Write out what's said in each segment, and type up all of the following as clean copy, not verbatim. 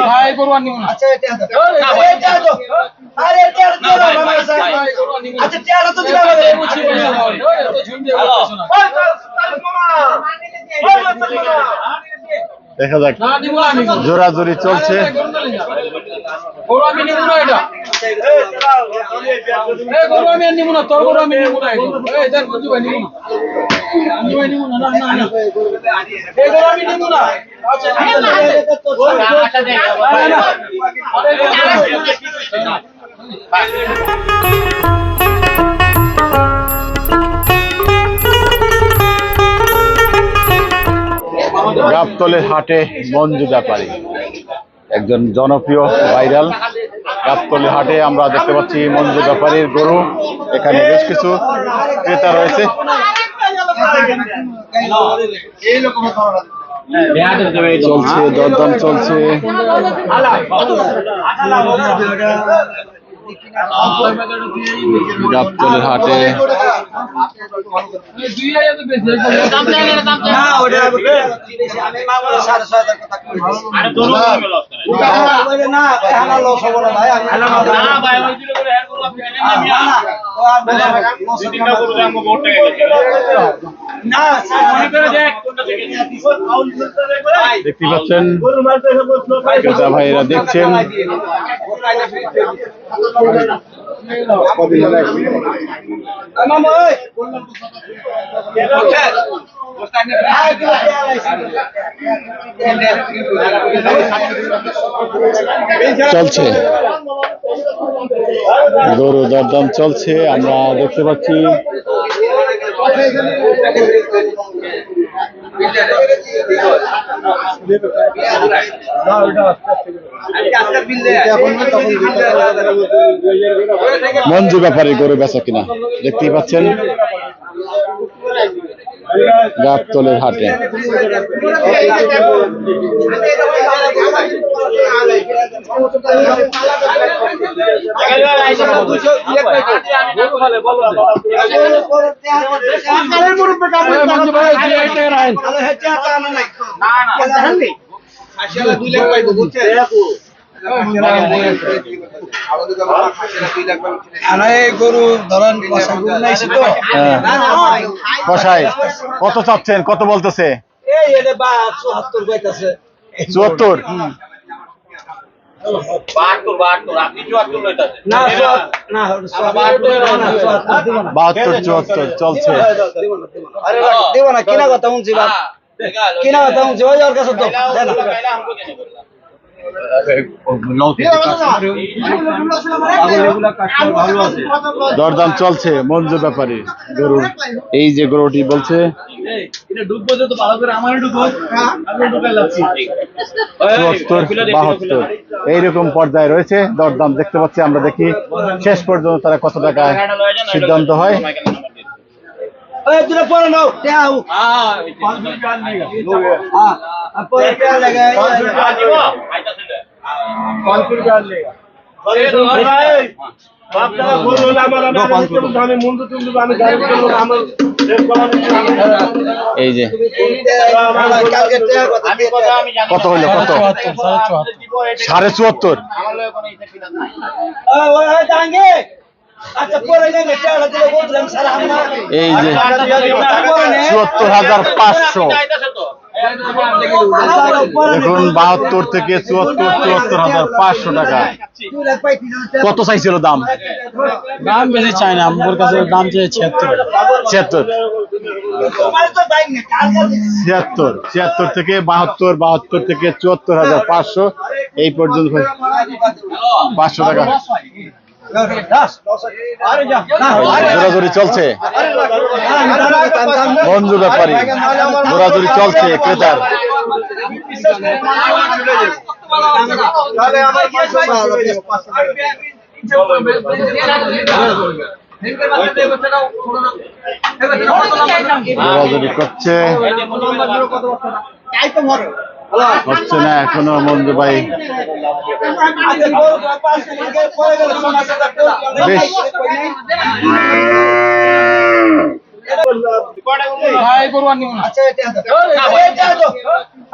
ভাই গরু আর নিব না। আচ্ছা এটা দাও। আরে এটা দাও। আরে এটা দাও মামা সাহেব। আচ্ছা এটা তো দিবা হবে। বুঝছি ভাই তো ঝুম দিয়ে বলতেছ না। দেখা যাক না নিব না আমি জোরাজুরি চলছে। গরু আমি নিব না এটা। এই গরু আমি নিব না, তোর গরু আমি নিব না। এই দেন বুঝু ভাই নিব না। আমি ভাই নিব না, না না না। এই গরু আমি নিব না। আচ্ছা ঠিক আছে। না না। গাবতলের হাটে মঞ্জু ব্যাপারী একজন জনপ্রিয় ভাইরাল। গাবতলের হাটে আমরা দেখতে পাচ্ছি মঞ্জু ব্যাপারীর গরু। এখানে বেশ কিছু ক্রেতা রয়েছে। চলছে দরদাম চলছে। গাবতলের হাটে দেখতে পাচ্ছেন ক্রেতা ভাইরা দেখছেন। চলছে গরু দরদাম চলছে, আমরা দেখতে পাচ্ছি। মঞ্জু ব্যাপারী গরু বেচা কিনা দেখতেই পাচ্ছেন গাবতলের হাটে। গরু ধরেন কষাই কত চাচ্ছেন, কত বলতেছে? 74 72 74 চলছে। দেব না কিনা কথা শুনছি কিনা কথা শুনছি ওই ওর কাছে তো দেন দরদাম চলছে মঞ্জু ব্যাপারী গরু। এই যে গরুটি বলছে 72 এইরকম পর্যায়ে রয়েছে। দরদাম দেখতে পাচ্ছি আমরা, দেখি শেষ পর্যন্ত তারা কত টাকায় সিদ্ধান্ত হয়। পরে নাও এই যে কত হইলো, কত 74.5। এই যে 74,500। দেখুন 72 থেকে 74,500 টাকা। কত চাইছিল দাম? দাম বেশি চাই না, আমার কাছে দাম চেয়ে 76। 76 থেকে 72, 72 থেকে 74,500 এই পর্যন্ত 500 টাকা জোরাজুরি চলছে। মঞ্জু ব্যাপারী জোরাজুরি চলছে ক্রেতার। জোরাজুরি করছে, হচ্ছে না এখনো মঞ্জু ভাই। বেশ ভাই গরু আর নিব না আচ্ছা এটা দাও আরে এটা দাও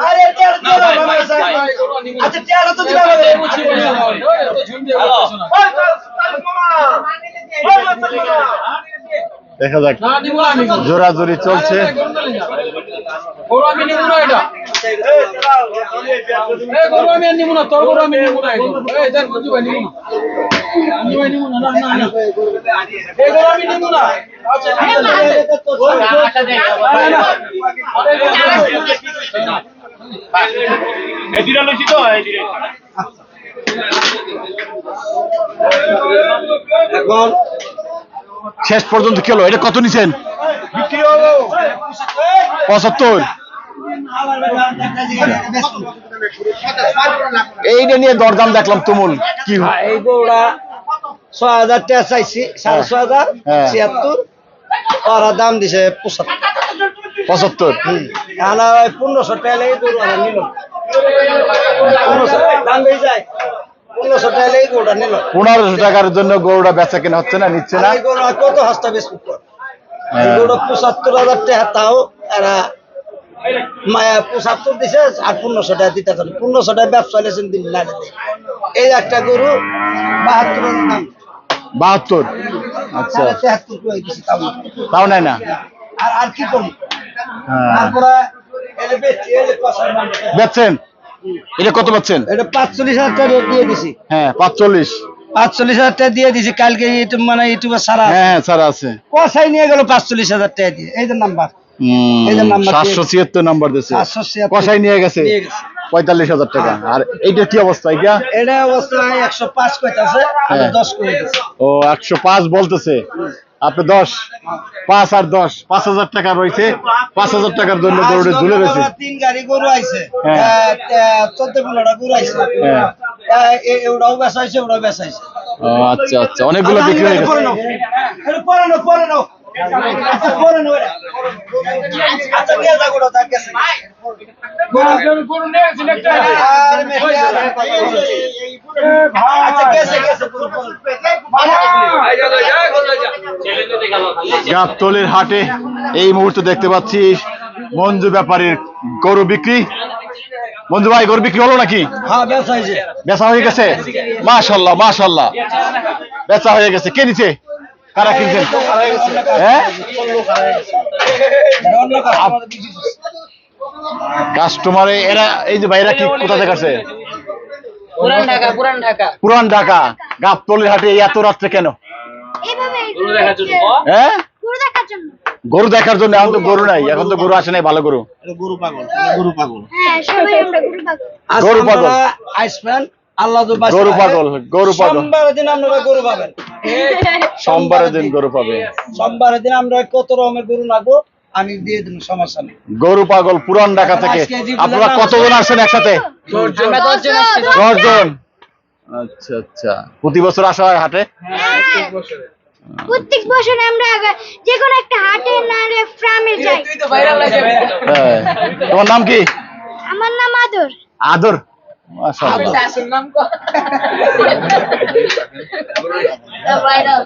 আরে এটা দাও মামা সাহেব ভাই গরু আর নিব না আচ্ছা এটা তো দিবা এই বুঝি বলে দাও ওই তো ঝুম দিয়ে বলছো না দেখা যাক না নিব না আমি জোরাজুরি চলছে। গরু আমি নিব না এটা এই গরু আমি আর নিব না তোর গরু আমি নিব না এই দেন বুঝি ভাই নিব না আমি ভাই নিব না না না না এই গরু আমি নিব না আচ্ছা এদিরা লইছি তো এদিরে এখন শেষ পর্যন্ত কি হলো? এটা কত নিছেন? বিক্রি হলো 75। আমার বেটা একটা জায়গায় ব্যস্ত এইটা নিয়ে দরদাম দেখলাম তুমুল কি এই গৌড়া ৬,০০০ টাকা চাইছি ৬,৫০০ হ্যাঁ। ৭৬ ওরা দাম দিছে ৭৫ 75। এখন ১৫০০ টাকা লেগে গরু ওরা নিল ১৫০০ দাম বেড়ে যায় ১৫০০ টাকা লেগে গরুটা নিল 1500 টাকার জন্য গরুটা বেচা কেনা হচ্ছে না, নিচ্ছে না। এই গরু আর কত হস্তা বেশ হ্যাঁ। গরু ৭৫,০০০ টাকা তাও এরা মায়া ৭৫ দিছে আর ১৫০০ টাকা দিতে পারে ১৫০০ টাকা ব্যবসা লেছেন দিন না দিতে। এই একটা গরু ৭২,০০০ দাম 72। আচ্ছা, ৭৩ করে দিছি তাও না। তাও নেয় না। আর কি করবো হ্যাঁ। তারপরে এলে বেচছি এলে কষার মাংস বেচছেন? এটা কত পাচ্ছেন? এটা ৪৫,০০০ টাকা রেট দিয়ে দিছি হ্যাঁ 45। ৪৫,০০০ টাকা দিয়ে দিছি কালকে ইউটিউব মানে ইউটিউবে সারা হ্যাঁ হ্যাঁ স্যার আছে। কষাই নিয়ে গেল ৪৫,০০০ টাকা দিয়ে এই যে নাম্বার এই যে নাম্বার 776 নাম্বার দিছে। 776 কষাই নিয়ে গেছে নিয়ে গেছে। 45,000 টাকা। আর এইটা কি অবস্থা? এটা এটা অবস্থায় ১০৫ কইতাছে আমি হ্যাঁ। 10 করে দিছি ও 105 বলতেছে, আপনি 10, 5 আর 10, 5,000 টাকা রয়েছে। 5,000 টাকার জন্য গরুটা ঝুলে রয়েছে। ৩ গাড়ি গরু আইছে হ্যাঁ। ১৪-১৫টা গরু আইছে হ্যাঁ। এটাও বেচাইছে ওটাও বেচাইছে ও আচ্ছা আচ্ছা, অনেকগুলো বিক্রি হয়ে গেছে। পরে নাও আচ্ছা পরে নাও এটা। আচ্ছা নিয়ে যা গোটা তার কাছে গরু নিয়ে আসেন একটা আর মেয়ে আচ্ছা গেছে পুরো গাবতলীর হাটে এই মুহূর্তে দেখতে পাচ্ছি মঞ্জু ব্যাপারীর গরু বিক্রি। মঞ্জু ভাই, গরু বিক্রি হলো নাকি? হ্যাঁ বেচাইছে বেচা হয়ে গেছে? মাশাআল্লাহ মাশাআল্লাহ, বেচা হয়ে গেছে। কে নিছে? কারা কিনছেন? হ্যাঁ, কাস্টমারে এরা এই যে ভাইরা কি কোথা থেকে আসে? পুরান ঢাকা পুরান ঢাকা। গাবতলীর হাটে এই এত রাত্রে কেন? এইভাবে হ্যাঁ, গরু দেখার জন্য। গরু দেখার জন্য। এখন তো গরু নাই, এখন তো গরু আসে নাই ভালো গরু। হ্যাঁ, সবাই আমরা গরু পাগল। গরু পাগল। আইসবেন আল্লাহ তো বাঁচায়। গরু পাগল, গরু পাগল। সোমবারের দিন আপনারা গরু পাবেন সোমবারের দিন গরু পাবে। সোমবারের দিন আমরা কত রকমের গরু লাগবো আমি দিয়ে দিন সমস্যা নেই গরু পাগল পুরান ঢাকা থেকে। আপনারা কতজন আসেন একসাথে? আমরা 10 জন আসছি। 10 জন। আচ্ছা আচ্ছা, প্রতি বছর আসা হয় হাটে? প্রত্যেক বছর আমরা যে কোনো একটা হাটে না রে ফার্মে যাই। তুই তো ভাইরাল হয়ে যাবি। হ্যাঁ। তোমার নাম কি? আমার নাম আদর। আদর। মাশাআল্লাহ। শাশুর নাম কো? ভাইরাল।